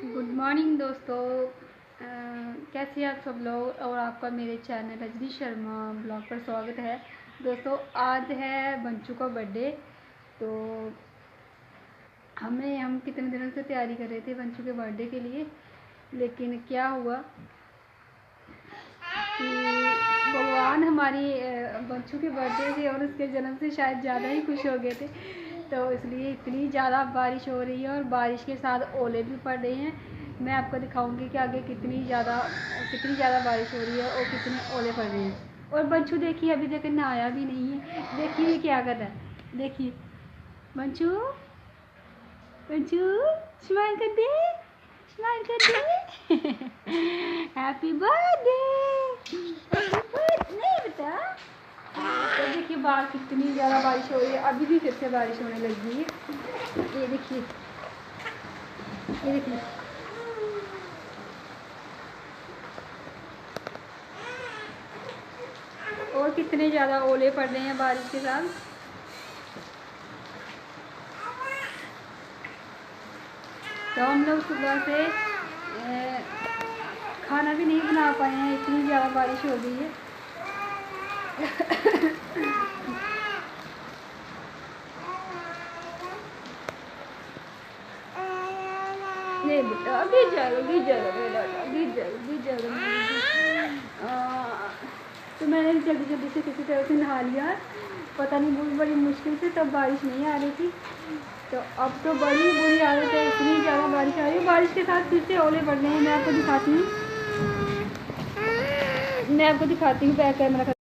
Good morning दोस्तों। कैसे हैं आप सब लोग और आपका मेरे चैनल रजनी शर्मा ब्लॉग पर स्वागत है। दोस्तों आज है बंचू का बर्थडे। तो हम कितने दिनों से तैयारी कर रहे थे बंचू के बर्थडे के लिए, लेकिन क्या हुआ कि भगवान हमारी बंचू के बर्थडे से और उसके जन्म से शायद ज़्यादा ही खुश हो गए थे। तो इसलिए इतनी ज़्यादा बारिश हो रही है और बारिश के साथ ओले भी पड़ रहे हैं। मैं आपको दिखाऊंगी कि आगे कितनी ज़्यादा बारिश हो रही है और कितने ओले पड़ रहे हैं। और बंचू देखिए अभी तक नहाया भी नहीं है। देखिए क्या कर रहा है, देखिए बंचू। बंचू स्माइल कर दे, स्माइल कर दे। हैप्पी बर्थडे, हैप्पी बर्थडे बेटा। तो देखिए बाहर कितनी ज़्यादा बारिश हो रही है, अभी भी फिर से बारिश होने लगी है। ये देखिए, ये देखिए। और कितने ज़्यादा ओले पड़ रहे हैं बारिश के साथ। तो हम लोग सुबह से खाना भी नहीं बना पाए हैं, इतनी ज़्यादा बारिश हो रही है। नहीं बेटा गिर जाएगा, गिर जाएगा मेरा, गिर जाएगा, गिर जाएगा। तो मैंने जल्दी से किसी तरह से नहा लिया, पता नहीं बहुत बड़ी मुश्किल से, तब बारिश नहीं आ रही थी। तो अब तो बड़ी बुरी हालत है, इतनी ज़्यादा बारिश आ रही है। बारिश के साथ फिर से ओले पड़ रहे हैं। मैं आपको दिखाती हूँ, बैक कैमरा।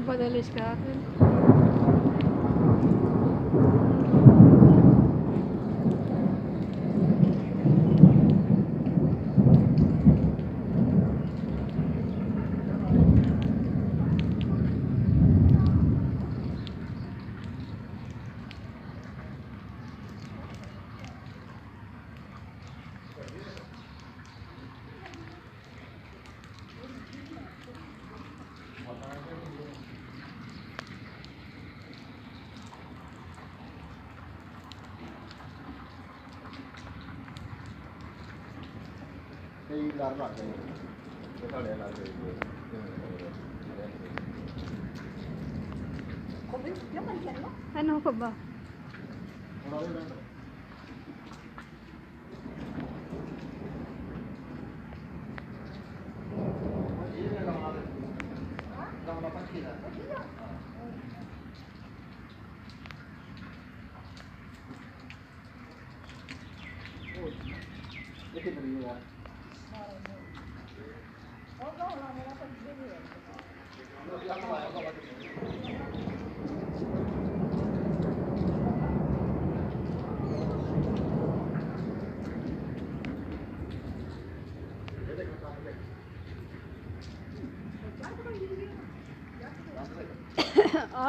बदल इसका ano ko ba?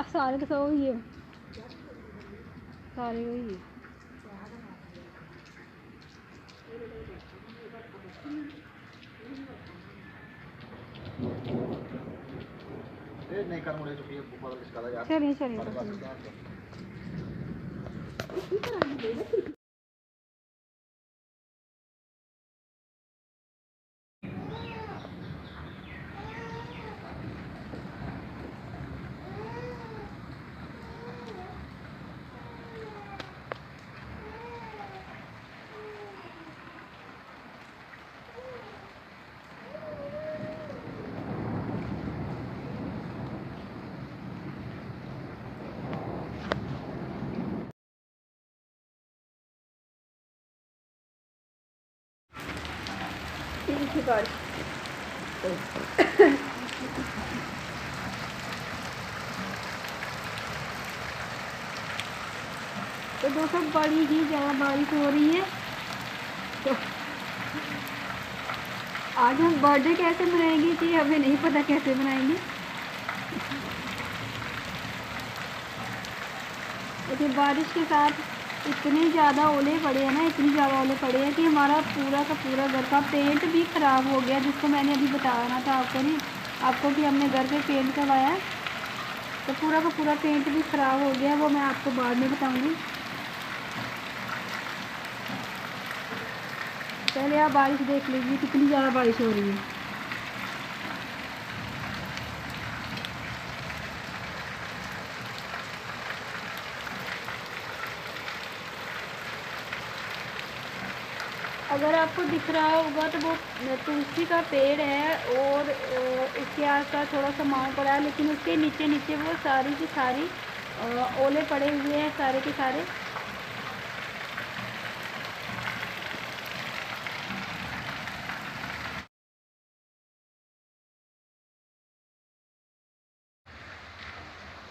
सारे तो सब हुई है, सारे हुई है। चलिए बारिश। तो दोस्तों बड़ी ही ज़्यादा बारिश हो रही है। तो आज हम बर्थडे कैसे मनाएंगे कि हमें नहीं पता कैसे मनाएंगे। देखिए बारिश के साथ इतने ज़्यादा ओले पड़े हैं ना, इतनी ज़्यादा ओले पड़े हैं कि हमारा पूरा का पूरा घर का पेंट भी ख़राब हो गया, जिसको मैंने अभी बताना था आपको कि हमने घर पे पेंट करवाया है, तो पूरा का पूरा पेंट भी ख़राब हो गया। वो मैं आपको बाद में बताऊंगी। पहले आप बारिश देख लीजिए, कितनी ज़्यादा बारिश हो रही है। अगर आपको दिख रहा होगा तो वो तुलसी का पेड़ है और इसके आसपास थोड़ा सा मांग पड़ा है, लेकिन उसके नीचे नीचे वो सारी की सारी ओले पड़े हुए हैं, सारे के सारे।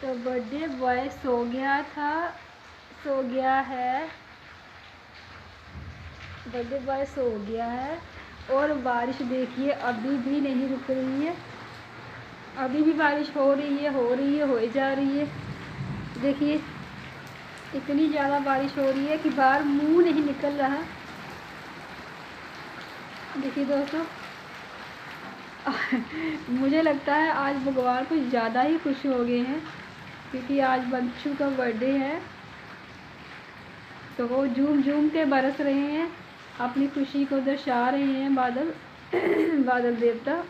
तो बर्थडे बॉय सो गया था, सो गया है, बर्थडे बॉय सो गया है। और बारिश देखिए अभी भी नहीं रुक रही है, अभी भी बारिश हो रही है, हो रही है, हो जा रही है। देखिए इतनी ज़्यादा बारिश हो रही है कि बाहर मुंह नहीं निकल रहा। देखिए दोस्तों मुझे लगता है आज भगवान कुछ ज़्यादा ही खुश हो गए हैं, क्योंकि आज बंशु का बर्थडे है, तो वो झूम झूम के बरस रहे हैं, अपनी खुशी को दर्शा रहे हैं बादल बादल देवता।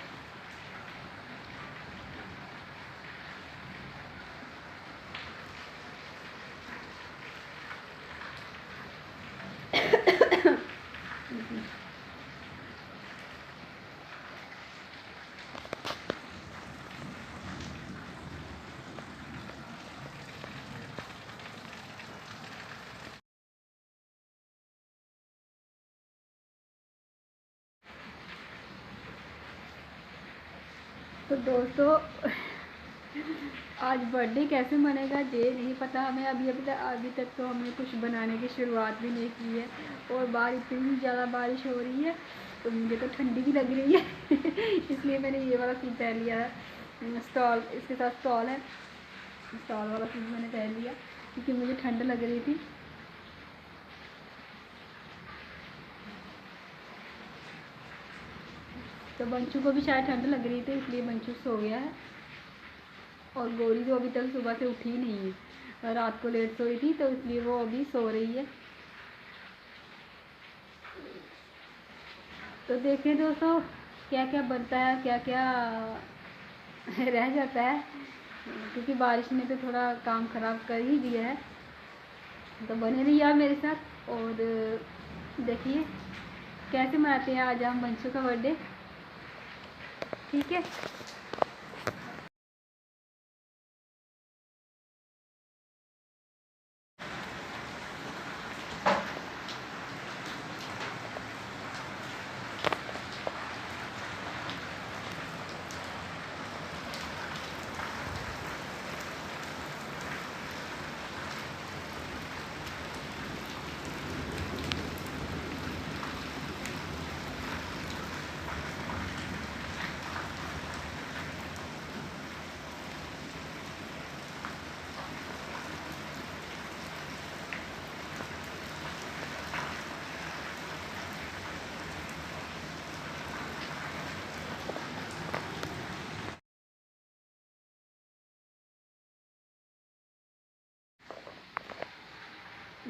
तो दोस्तों आज बर्थडे कैसे मनेगा ये नहीं पता हमें। अभी तक तो हमने कुछ बनाने की शुरुआत भी नहीं की है, और बाहर इतनी ज़्यादा बारिश हो रही है तो मुझे तो ठंडी भी लग रही है इसलिए मैंने ये वाला सूट पहन लिया है, स्टॉल इसके साथ स्टॉल है, स्टॉल वाला सूट मैंने पहन लिया क्योंकि मुझे ठंड लग रही थी। तो बंचू को भी शायद ठंड लग रही थी, इसलिए बंचू सो गया है। और गौरी तो अभी तक सुबह से उठी ही नहीं है, रात को लेट सोई थी तो इसलिए वो अभी सो रही है। तो देखें दोस्तों क्या क्या बनता है, क्या क्या रह जाता है, क्योंकि बारिश ने तो थोड़ा काम ख़राब कर ही दिया है। तो बने रहिए आप मेरे साथ और देखिए कैसे मनाते हैं आज हम बंशु का बर्थडे, ठीक है।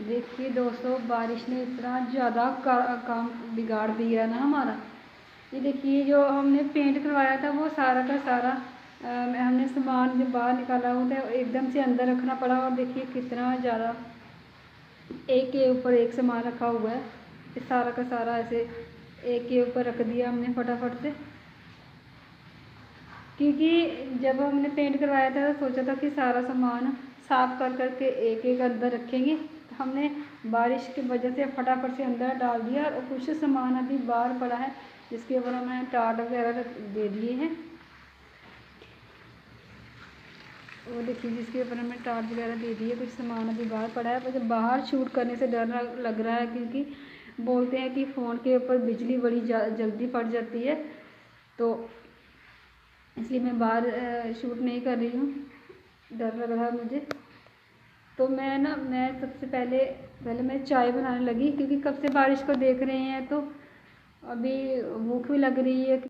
देखिए दोस्तों बारिश ने इतना ज़्यादा काम बिगाड़ दिया ना हमारा। ये देखिए जो हमने पेंट करवाया था वो सारा का सारा हमने सामान जो बाहर निकाला हुआ था एकदम से अंदर रखना पड़ा, और देखिए कितना ज़्यादा एक के ऊपर एक सामान रखा हुआ है। ये सारा का सारा ऐसे एक के ऊपर रख दिया हमने फटाफट से, क्योंकि जब हमने पेंट करवाया था तो सोचा था कि सारा सामान साफ़ कर करके एक एक अंदर रखेंगे। हमने बारिश की वजह से फटाफट से अंदर डाल दिया, और कुछ सामान अभी बाहर पड़ा है जिसके ऊपर हमने टाट वगैरह दे दिए हैं। वो देखिए जिसके ऊपर हमने टाट वगैरह दे दिए, कुछ सामान अभी बाहर पड़ा है। मुझे बाहर शूट करने से डर लग रहा है, क्योंकि बोलते हैं कि फ़ोन के ऊपर बिजली बड़ी जल्दी पड़ जाती है, तो इसलिए मैं बाहर शूट नहीं कर रही हूँ, डर लग रहा है मुझे। तो मैं सबसे पहले मैं चाय बनाने लगी, क्योंकि कब से बारिश को देख रहे हैं तो अभी भूख भी लग रही है।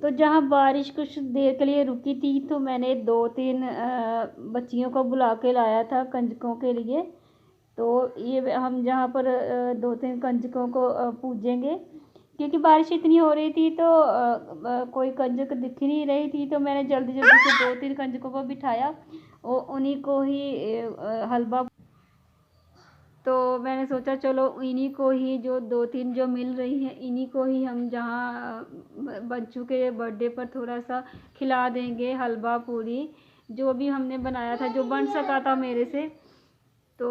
तो जहाँ बारिश कुछ देर के लिए रुकी थी तो मैंने 2-3 बच्चियों को बुला के लाया था कंजकों के लिए। तो ये हम जहाँ पर 2-3 कंजकों को पूजेंगे, क्योंकि बारिश इतनी हो रही थी तो कोई कंजक दिख नहीं रही थी। तो मैंने जल्दी जल्दी से 2-3 कंजकों को बिठाया और उन्हीं को ही हलवा। तो मैंने सोचा चलो इन्हीं को ही जो 2-3 जो मिल रही हैं इन्हीं को ही हम जहाँ बच्चों के बर्थडे पर थोड़ा सा खिला देंगे, हलवा पूरी जो भी हमने बनाया था, जो बन सका था मेरे से। तो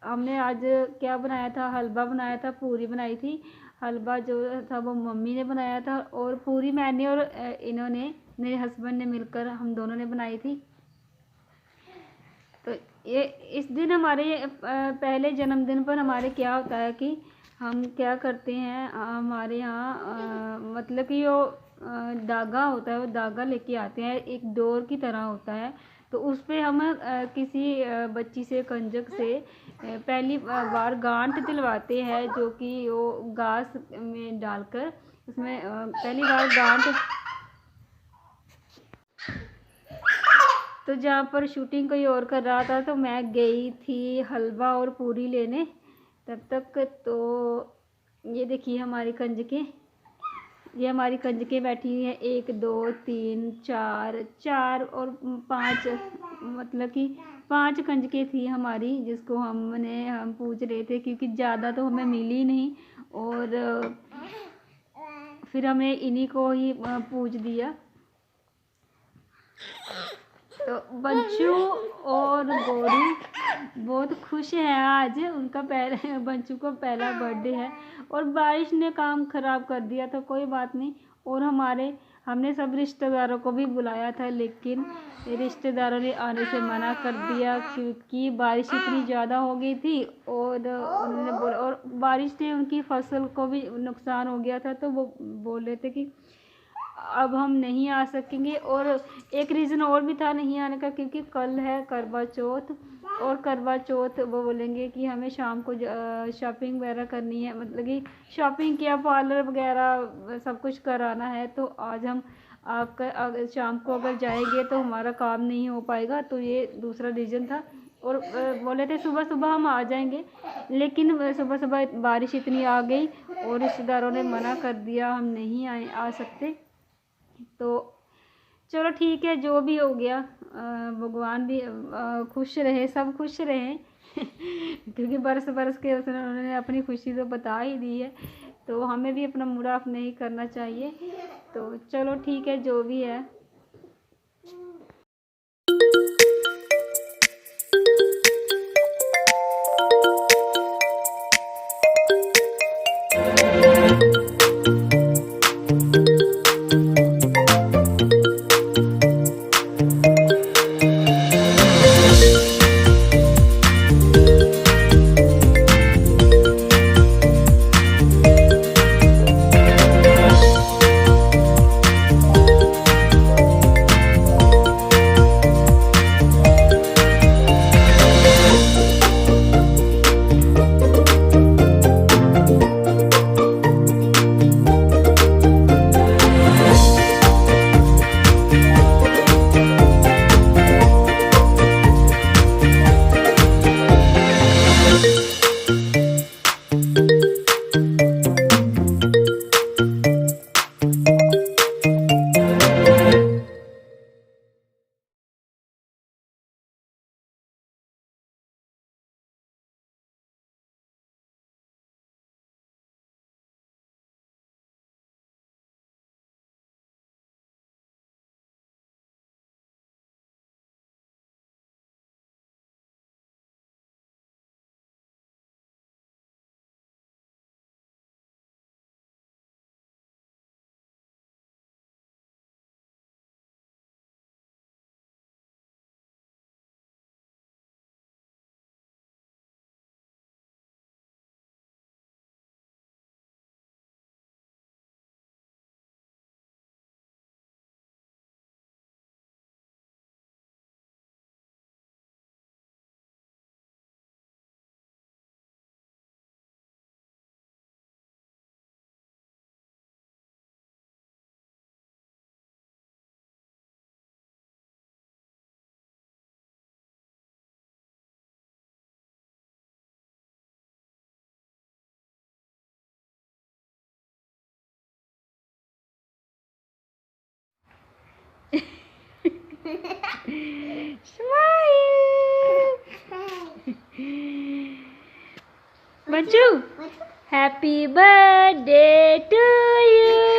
हमने आज क्या बनाया था, हलवा बनाया था, पूरी बनाई थी। हलवा जो था वो मम्मी ने बनाया था और पूरी मैंने और इन्होंने, मेरे हस्बैंड ने मिलकर हम दोनों ने बनाई थी। तो ये इस दिन हमारे पहले जन्मदिन पर हमारे क्या होता है कि हम क्या करते हैं, हमारे यहाँ मतलब कि वो धागा होता है, वो धागा लेके आते हैं, एक डोर की तरह होता है। तो उस पर हम किसी बच्ची से, कंजक से पहली बार गांठ दिलवाते हैं, जो कि वो घास में डालकर उसमें पहली बार गांठ। तो जहाँ पर शूटिंग कोई और कर रहा था तो मैं गई थी हलवा और पूरी लेने तब तक। तो ये देखिए हमारी कंजकें, ये हमारी कंजकें बैठी हुई हैं, 1 2 3 4 और 5, मतलब कि 5 कंजकें थी हमारी, जिसको हम पूज रहे थे, क्योंकि ज़्यादा तो हमें मिली नहीं। और फिर हमें इन्हीं को ही पूज दिया। तो बंचू और गौरी बहुत खुश हैं आज, उनका बंचू को पहला बर्थडे है। और बारिश ने काम ख़राब कर दिया तो कोई बात नहीं। और हमने सब रिश्तेदारों को भी बुलाया था, लेकिन रिश्तेदारों ने आने से मना कर दिया, क्योंकि बारिश इतनी ज़्यादा हो गई थी। और उन्होंने बोला, और बारिश से उनकी फसल को भी नुकसान हो गया था, तो वो बोल रहे थे कि अब हम नहीं आ सकेंगे। और एक रीज़न और भी था नहीं आने का, क्योंकि कल है करवा चौथ, और करवा चौथ वो बोलेंगे कि हमें शाम को शॉपिंग वगैरह करनी है, मतलब कि शॉपिंग किया, पार्लर वगैरह सब कुछ कराना है। तो आज हम अगर शाम को अगर जाएंगे तो हमारा काम नहीं हो पाएगा। तो ये दूसरा रीज़न था। और बोले थे सुबह सुबह हम आ जाएंगे, लेकिन सुबह सुबह बारिश इतनी आ गई और रिश्तेदारों ने मना कर दिया, हम नहीं आ सकते। तो चलो ठीक है, जो भी हो गया, भगवान भी खुश रहे, सब खुश रहे क्योंकि बरस बरस के उन्होंने अपनी खुशी तो बता ही दी है, तो हमें भी अपना मूड ऑफ नहीं करना चाहिए। तो चलो ठीक है, जो भी है। बच्चू हैप्पी बर्थडे टू यू।